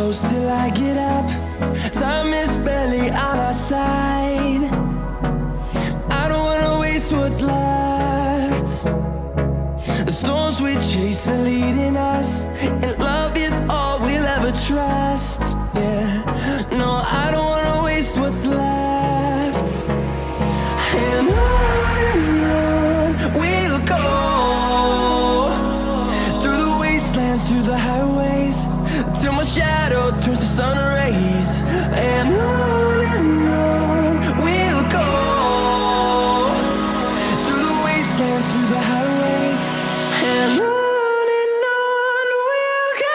close till I get up. Time is barely on our side. I don't wanna waste what's left. The storms we chase are leading us, and love is all we'll ever trust. Yeah, no, I don't wanna waste what's left. And on we'll go, through the wastelands, through the highways, till my shadow turns to sun rays. And on we'll go, through the wastelands, through the highways, and on we'll go.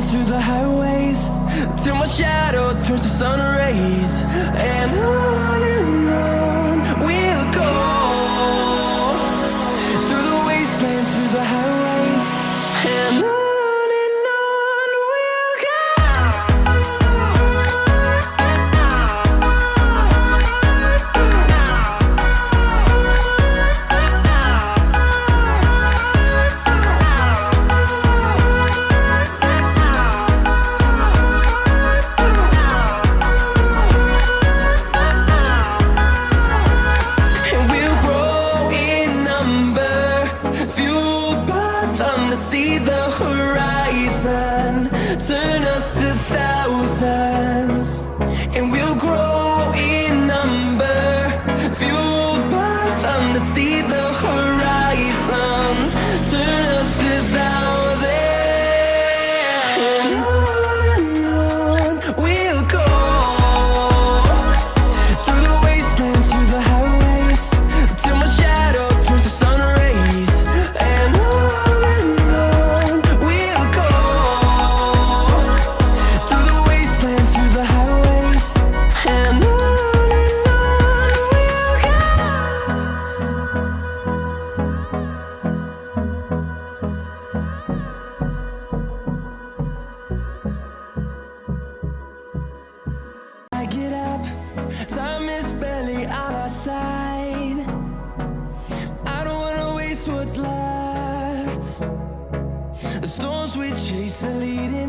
Through the highways, till my shadow turns to sun rays. And on we'll go, through the wastelands, through the highways, and on we'll go. See the horizon, turn us to thousands, and we'll grow in number, fueled by them. To see the horizon, turn us to thousands, and on we'll go, through the wastelands, through the highways, till my shadow turns to sun rays. And time is barely on our side. I don't wanna waste what's left. The storms we chase are leading